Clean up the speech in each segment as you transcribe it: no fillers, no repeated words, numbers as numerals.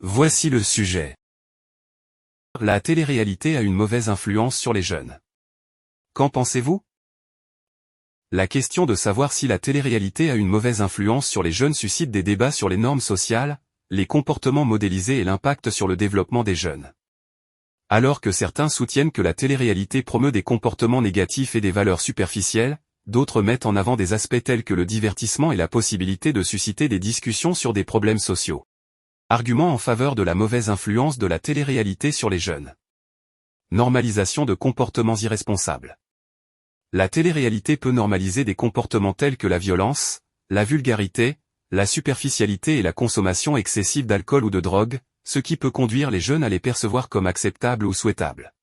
Voici le sujet. La télé-réalité a une mauvaise influence sur les jeunes. Qu'en pensez-vous? La question de savoir si la télé-réalité a une mauvaise influence sur les jeunes suscite des débats sur les normes sociales, les comportements modélisés et l'impact sur le développement des jeunes. Alors que certains soutiennent que la télé-réalité promeut des comportements négatifs et des valeurs superficielles, d'autres mettent en avant des aspects tels que le divertissement et la possibilité de susciter des discussions sur des problèmes sociaux. Argument en faveur de la mauvaise influence de la télé-réalité sur les jeunes. Normalisation de comportements irresponsables. La télé-réalité peut normaliser des comportements tels que la violence, la vulgarité, la superficialité et la consommation excessive d'alcool ou de drogue, ce qui peut conduire les jeunes à les percevoir comme acceptables ou souhaitables.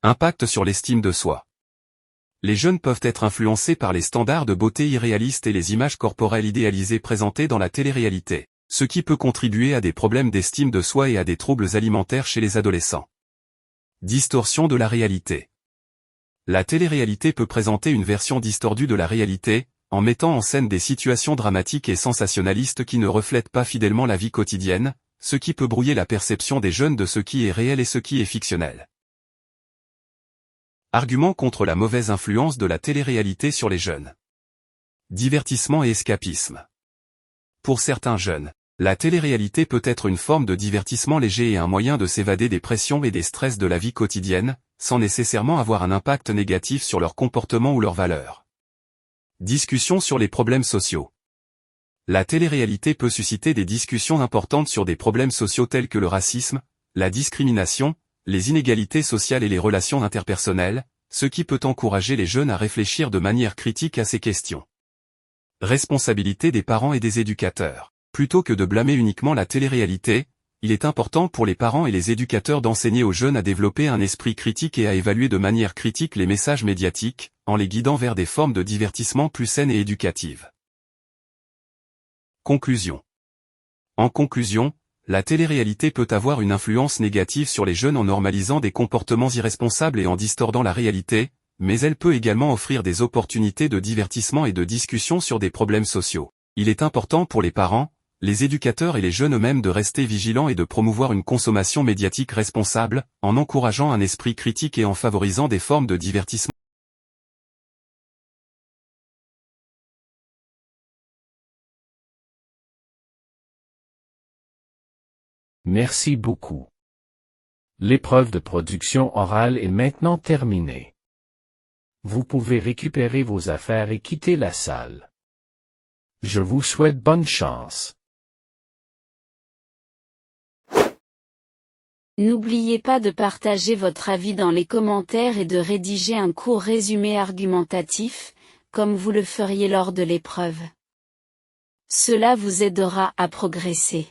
Impact sur l'estime de soi. Les jeunes peuvent être influencés par les standards de beauté irréalistes et les images corporelles idéalisées présentées dans la télé-réalité, ce qui peut contribuer à des problèmes d'estime de soi et à des troubles alimentaires chez les adolescents. Distorsion de la réalité. La télé-réalité peut présenter une version distordue de la réalité, en mettant en scène des situations dramatiques et sensationnalistes qui ne reflètent pas fidèlement la vie quotidienne, ce qui peut brouiller la perception des jeunes de ce qui est réel et ce qui est fictionnel. Argument contre la mauvaise influence de la télé-réalité sur les jeunes. Divertissement et escapisme. Pour certains jeunes, la télé-réalité peut être une forme de divertissement léger et un moyen de s'évader des pressions et des stress de la vie quotidienne, sans nécessairement avoir un impact négatif sur leur comportement ou leurs valeurs. Discussion sur les problèmes sociaux. La télé-réalité peut susciter des discussions importantes sur des problèmes sociaux tels que le racisme, la discrimination, les inégalités sociales et les relations interpersonnelles, ce qui peut encourager les jeunes à réfléchir de manière critique à ces questions. Responsabilité des parents et des éducateurs. Plutôt que de blâmer uniquement la télé-réalité, il est important pour les parents et les éducateurs d'enseigner aux jeunes à développer un esprit critique et à évaluer de manière critique les messages médiatiques, en les guidant vers des formes de divertissement plus saines et éducatives. Conclusion. En conclusion, la télé-réalité peut avoir une influence négative sur les jeunes en normalisant des comportements irresponsables et en distordant la réalité, mais elle peut également offrir des opportunités de divertissement et de discussion sur des problèmes sociaux. Il est important pour les parents, les éducateurs et les jeunes eux-mêmes de rester vigilants et de promouvoir une consommation médiatique responsable, en encourageant un esprit critique et en favorisant des formes de divertissement. Merci beaucoup. L'épreuve de production orale est maintenant terminée. Vous pouvez récupérer vos affaires et quitter la salle. Je vous souhaite bonne chance. N'oubliez pas de partager votre avis dans les commentaires et de rédiger un court résumé argumentatif, comme vous le feriez lors de l'épreuve. Cela vous aidera à progresser.